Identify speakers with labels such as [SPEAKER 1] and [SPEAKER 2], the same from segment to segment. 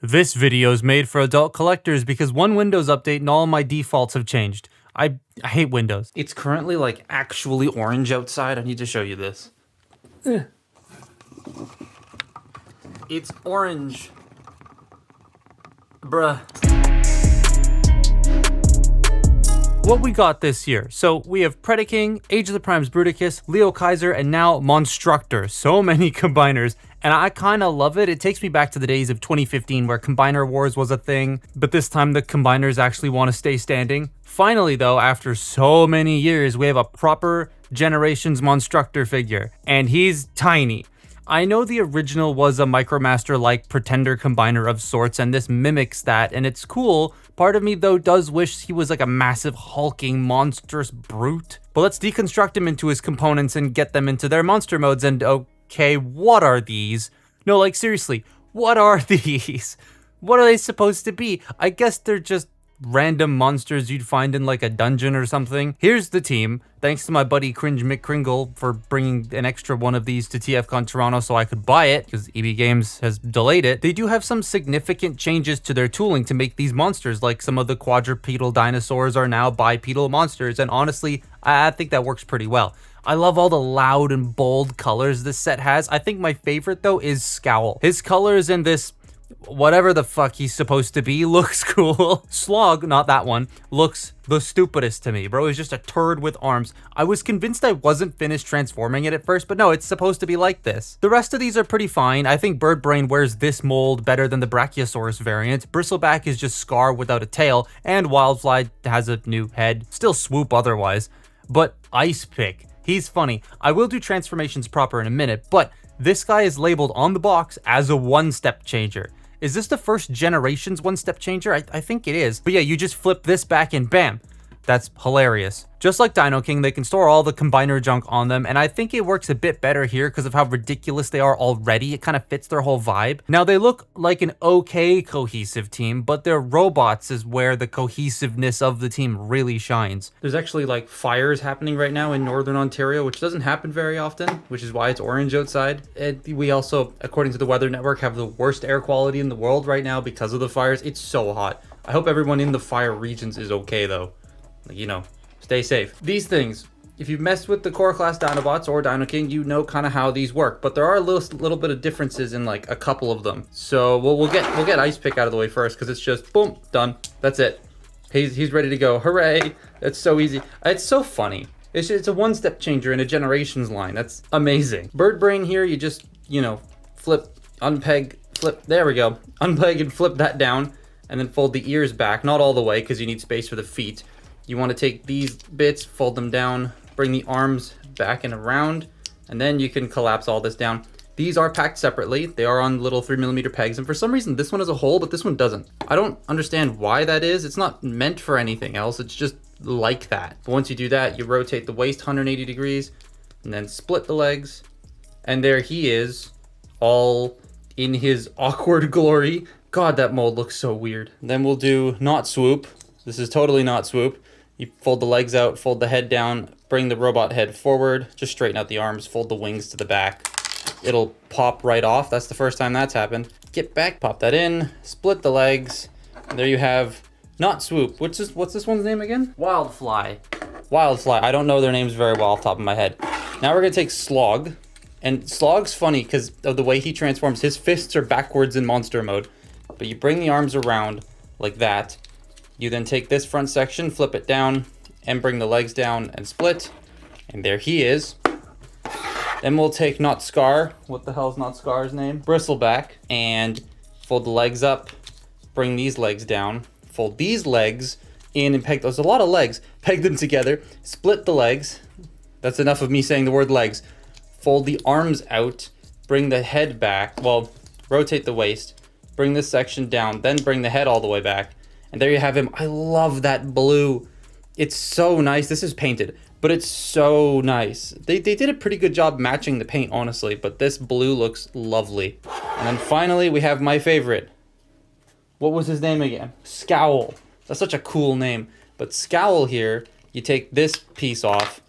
[SPEAKER 1] This video is made for adult collectors because one Windows update and all my defaults have changed. I hate Windows. It's currently like actually orange outside. I need to show you this. It's orange. Bruh. What we got this year? So we have Predaking, Age of the Primes Bruticus, Leo Kaiser, and now Monstructor. So many combiners. And I kind of love it. It takes me back to the days of 2015 where Combiner Wars was a thing, but this time the combiners actually want to stay standing. Finally though, after so many years, we have a proper Generations Monstructor figure, and he's tiny. I know the original was a Micromaster-like pretender combiner of sorts, and this mimics that, and it's cool. Part of me though does wish he was like a massive hulking monstrous brute. But let's deconstruct him into his components and get them into their monster modes, and okay, what are these? No, like seriously, what are these? What are they supposed to be? I guess they're just random monsters you'd find in like a dungeon or something. Here's the team. Thanks to my buddy Cringe McCringle for bringing an extra one of these to TFCon Toronto so I could buy it, because EB Games has delayed it. They do have some significant changes to their tooling to make these monsters, like some of the quadrupedal dinosaurs are now bipedal monsters, and honestly, I think that works pretty well. I love all the loud and bold colors this set has. I think my favorite though is Scowl. His colors in this whatever the fuck he's supposed to be looks cool. Slog, not that one, looks the stupidest to me, bro. He's just a turd with arms. I was convinced I wasn't finished transforming it at first, but no, it's supposed to be like this. The rest of these are pretty fine. I think Birdbrain wears this mold better than the Brachiosaurus variant. Bristleback is just Scar without a tail, and Wildfly has a new head. Still Swoop otherwise. But Ice Pick, he's funny. I will do transformations proper in a minute, but this guy is labeled on the box as a one-step changer. Is this the first Generations one-step changer? I think it is. But yeah, you just flip this back and bam. That's hilarious. Just like Dino King, they can store all the combiner junk on them, and I think it works a bit better here because of how ridiculous they are already. It kind of fits their whole vibe. Now, they look like an okay cohesive team, but their robots is where the cohesiveness of the team really shines. There's actually like fires happening right now in Northern Ontario, which doesn't happen very often, which is why it's orange outside. And we also, according to the Weather Network, have the worst air quality in the world right now because of the fires. It's so hot. I hope everyone in the fire regions is okay though. You know, stay safe. These things, if you've messed with the core class Dinobots or Dino King, you know kind of how these work, but there are a little bit of differences in like a couple of them. So we'll get Ice Pick out of the way first, because it's just boom, done. That's it. He's ready to go. Hooray! That's so easy. It's so funny. It's a one-step changer in a Generations line. That's amazing. Birdbrain here, you just, you know, flip, unpeg, flip. There we go. Unpeg and flip that down, and then fold the ears back. Not all the way, because you need space for the feet. You want to take these bits, fold them down, bring the arms back and around, and then you can collapse all this down. These are packed separately. They are on little 3mm pegs, and for some reason this one has a hole, but this one doesn't. I don't understand why that is. It's not meant for anything else. It's just like that. But once you do that, you rotate the waist 180 degrees, and then split the legs, and there he is, all in his awkward glory. God, that mold looks so weird. Then we'll do Not Swoop. This is totally Not Swoop. You fold the legs out, fold the head down, bring the robot head forward, just straighten out the arms, fold the wings to the back. It'll pop right off. That's the first time that's happened. Get back, pop that in, split the legs. And there you have Not Swoop. What's this one's name again? Wildfly. Wildfly. I don't know their names very well off the top of my head. Now we're gonna take Slog. And Slog's funny because of the way he transforms. His fists are backwards in monster mode. But you bring the arms around like that. You then take this front section, flip it down, and bring the legs down and split. And there he is. Then we'll take Not Scar. What the hell's Not Scar's name? Bristleback. And fold the legs up, bring these legs down, fold these legs in and peg. There's a lot of legs. Peg them together, split the legs. That's enough of me saying the word legs. Fold the arms out, bring the head back. Well, rotate the waist, bring this section down, then bring the head all the way back. And there you have him. I love that blue. It's so nice. This is painted, but it's so nice. They did a pretty good job matching the paint, honestly, but this blue looks lovely. And then finally, we have my favorite. What was his name again? Scowl. That's such a cool name. But Scowl here, you take this piece off,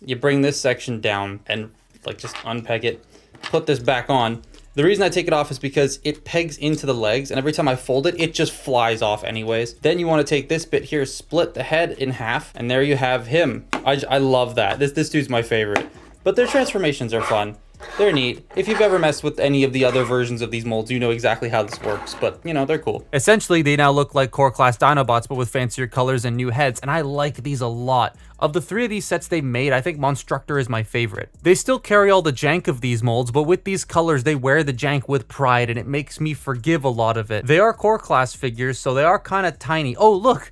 [SPEAKER 1] you bring this section down and like just unpeg it, put this back on. The reason I take it off is because it pegs into the legs, and every time I fold it, it just flies off anyways. Then you want to take this bit here, split the head in half, and there you have him. I love that. This dude's my favorite. But their transformations are fun. They're neat. If you've ever messed with any of the other versions of these molds, you know exactly how this works, but you know, they're cool. Essentially, they now look like core class Dinobots, but with fancier colors and new heads, and I like these a lot. Of the 3 of these sets they made, I think Monstructor is my favorite. They still carry all the jank of these molds, but with these colors, they wear the jank with pride, and it makes me forgive a lot of it. They are core class figures, so they are kind of tiny. Oh, look!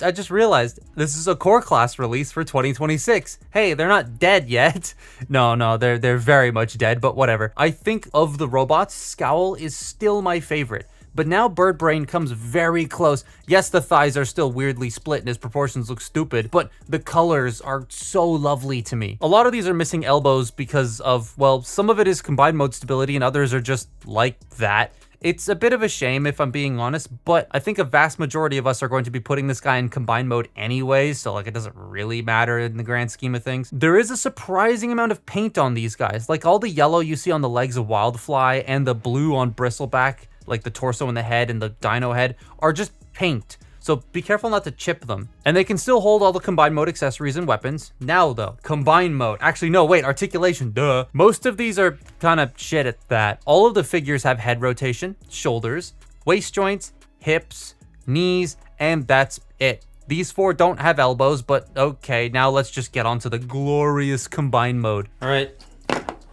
[SPEAKER 1] I just realized this is a core class release for 2026. Hey, they're not dead yet. No, they're very much dead, but whatever. I think of the robots, Scowl is still my favorite. But now Bird Brain comes very close. Yes, the thighs are still weirdly split and his proportions look stupid, but the colors are so lovely to me. A lot of these are missing elbows because of, well, some of it is combined mode stability and others are just like that. It's a bit of a shame if I'm being honest, but I think a vast majority of us are going to be putting this guy in combined mode anyways, so like it doesn't really matter in the grand scheme of things. There is a surprising amount of paint on these guys. Like all the yellow you see on the legs of Wildfly and the blue on Bristleback, like the torso and the head and the dino head, are just paint. So be careful not to chip them. And they can still hold all the combined mode accessories and weapons. Now though, combined mode. Actually, no, wait, articulation, duh. Most of these are kind of shit at that. All of the figures have head rotation, shoulders, waist joints, hips, knees, and that's it. These 4 don't have elbows, but okay, now let's just get onto the glorious combined mode. All right,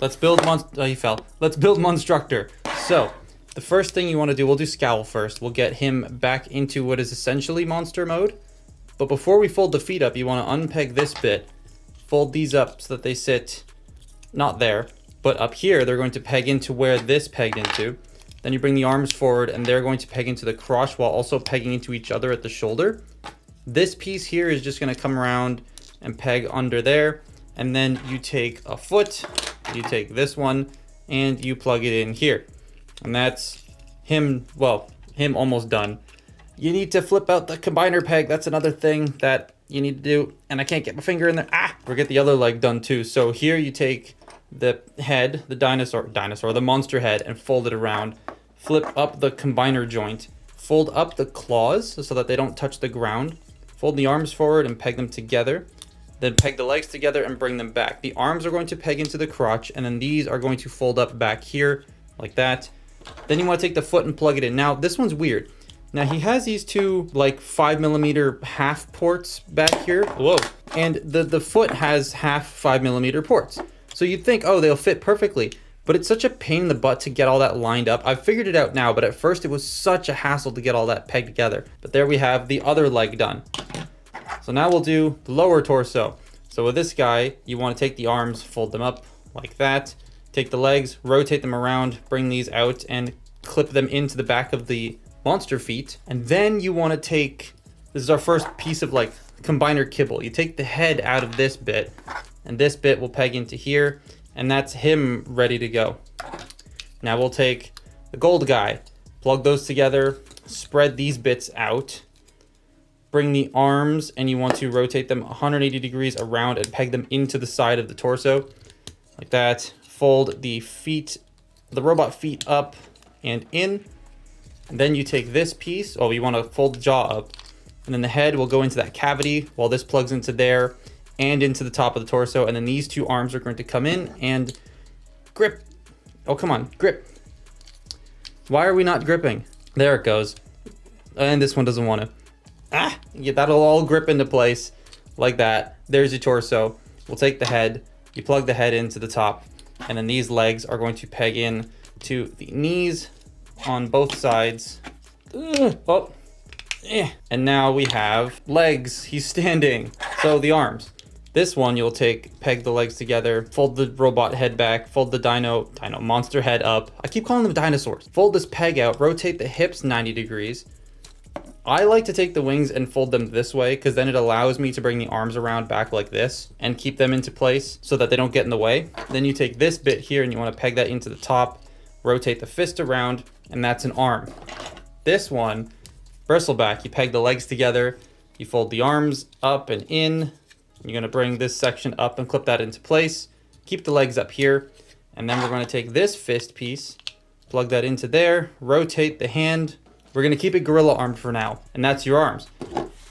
[SPEAKER 1] let's build Let's build Monstructor. So, the first thing you want to do, we'll do Scowl first. We'll get him back into what is essentially monster mode. But before we fold the feet up, you want to unpeg this bit. Fold these up so that they sit not there, but up here. They're going to peg into where this pegged into. Then you bring the arms forward and they're going to peg into the crotch while also pegging into each other at the shoulder. This piece here is just going to come around and peg under there. And then you take a foot, you take this one, and you plug it in here. And that's him, well, him almost done. You need to flip out the combiner peg. That's another thing that you need to do. And I can't get my finger in there. Or get the other leg done too. So here you take the head, the the monster head, and fold it around. Flip up the combiner joint. Fold up the claws so that they don't touch the ground. Fold the arms forward and peg them together. Then peg the legs together and bring them back. The arms are going to peg into the crotch, and then these are going to fold up back here like that. Then you want to take the foot and plug it in. Now, this one's weird. Now, he has these 2, like, 5mm half ports back here. Whoa. And the foot has half 5mm ports. So you'd think, oh, they'll fit perfectly. But it's such a pain in the butt to get all that lined up. I've figured it out now, but at first it was such a hassle to get all that pegged together. But there we have the other leg done. So now we'll do the lower torso. So with this guy, you want to take the arms, fold them up like that. Take the legs, rotate them around, bring these out, and clip them into the back of the monster feet. And then you want to take, this is our first piece of like combiner kibble. You take the head out of this bit, and this bit will peg into here, and that's him ready to go. Now we'll take the gold guy, plug those together, spread these bits out, bring the arms, and you want to rotate them 180 degrees around and peg them into the side of the torso, like that. Fold the feet, the robot feet up and in. And then you take this piece, you want to fold the jaw up. And then the head will go into that cavity while this plugs into there and into the top of the torso. And then these 2 arms are going to come in and grip. Oh, come on, grip. Why are we not gripping? There it goes. And this one doesn't want to. Yeah, that'll all grip into place like that. There's your torso. We'll take the head. You plug the head into the top. And then these legs are going to peg in to the knees on both sides. And now we have legs. He's standing. So the arms. This one you'll peg the legs together, fold the robot head back, fold the monster head up. I keep calling them dinosaurs. Fold this peg out, rotate the hips 90 degrees. I like to take the wings and fold them this way because then it allows me to bring the arms around back like this and keep them into place so that they don't get in the way. Then you take this bit here and you want to peg that into the top, rotate the fist around, and that's an arm. This one, bristleback, you peg the legs together, you fold the arms up and in. You're going to bring this section up and clip that into place. Keep the legs up here. And then we're going to take this fist piece plug that into there, rotate the hand. We're gonna keep it gorilla armed for now, and that's your arms.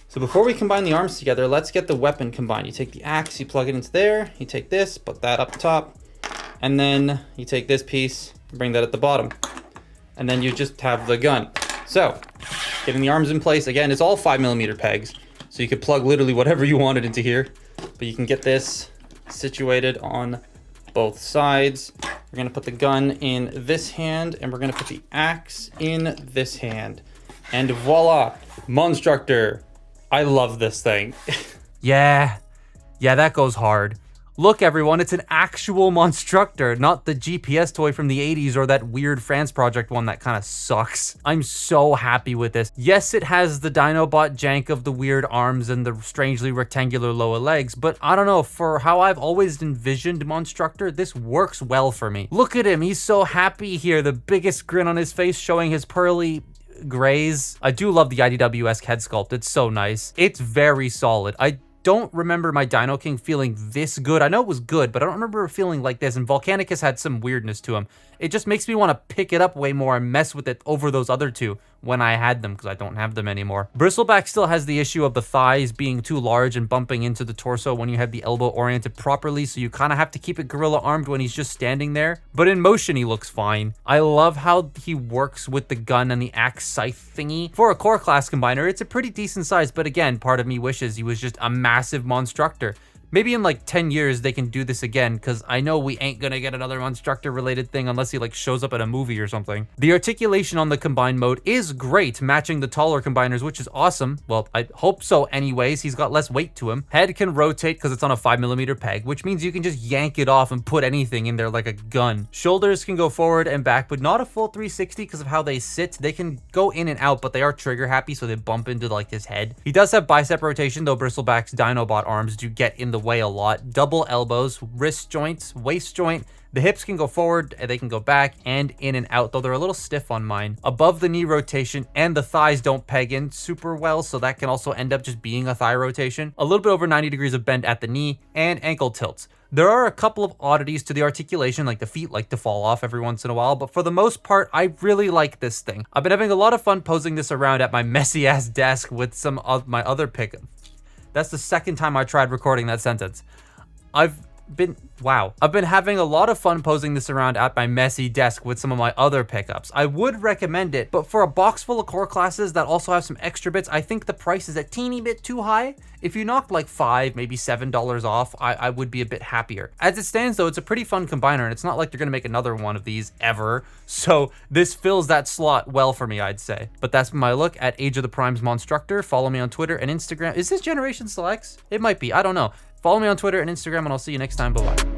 [SPEAKER 1] So before we combine the arms together, let's get the weapon combined. You take the axe, you plug it into there, you take this, put that up top, and then you take this piece, bring that at the bottom. And then you just have the gun. So, getting the arms in place, again, it's all 5mm pegs. So you could plug literally whatever you wanted into here, but you can get this situated on both sides. We're gonna put the gun in this hand, and we're gonna put the axe in this hand. And voila, Monstructor. I love this thing. Yeah, that goes hard. Look everyone, it's an actual Monstructor, not the GPS toy from the 80s or that weird France project one that kind of sucks. I'm so happy with this. Yes, it has the Dinobot jank of the weird arms and the strangely rectangular lower legs, but I don't know, for how I've always envisioned Monstructor, this works well for me. Look at him, he's so happy here, the biggest grin on his face showing his pearly grays. I do love the IDW-esque head sculpt. It's so nice. It's very solid. I don't remember my Dino King feeling this good. I know it was good, but I don't remember it feeling like this, and Volcanicus had some weirdness to him. It just makes me want to pick it up way more and mess with it over those other two when I had them, because I don't have them anymore. Bristleback still has the issue of the thighs being too large and bumping into the torso when you have the elbow oriented properly, so you kind of have to keep it gorilla armed when he's just standing there. But in motion, he looks fine. I love how he works with the gun and the axe scythe thingy. For a core class combiner, it's a pretty decent size, but again, part of me wishes he was just a massive Monstructor. Maybe in like 10 years they can do this again, because I know we ain't gonna get another Monstructor related thing unless he like shows up at a movie or something. The articulation on the combined mode is great, matching the taller combiners, which is awesome. Well, I hope so anyways. He's got less weight to him. Head can rotate because it's on a 5mm peg, which means you can just yank it off and put anything in there like a gun. Shoulders can go forward and back, but not a full 360 because of how they sit. They can go in and out, but they are trigger happy, so they bump into like his head. He does have bicep rotation, though Bristleback's Dinobot arms do get in the way a lot. Double elbows, wrist joints, waist joint. The hips can go forward, they can go back and in and out, though they're a little stiff on mine. Above the knee rotation, and the thighs don't peg in super well, so that can also end up just being a thigh rotation. A little bit over 90 degrees of bend at the knee, and ankle tilts. There are a couple of oddities to the articulation, like the feet like to fall off every once in a while, but for the most part, I really like this thing. I've been having a lot of fun posing this around at my messy ass desk with some of my other pickups. That's the second time I tried recording that sentence. I've been having a lot of fun posing this around at my messy desk with some of my other pickups. I would recommend it, but for a box full of core classes that also have some extra bits, I think the price is a teeny bit too high. If you knocked like $5, maybe $7 off, I would be a bit happier. As it stands though, it's a pretty fun combiner, and it's not like they're gonna make another one of these ever. So this fills that slot well for me, I'd say. But that's my look at Age of the Primes Monstructor. Follow me on Twitter and Instagram. Is this Generation Selects? It might be, I don't know. Follow me on Twitter and Instagram, and I'll see you next time. Bye-bye.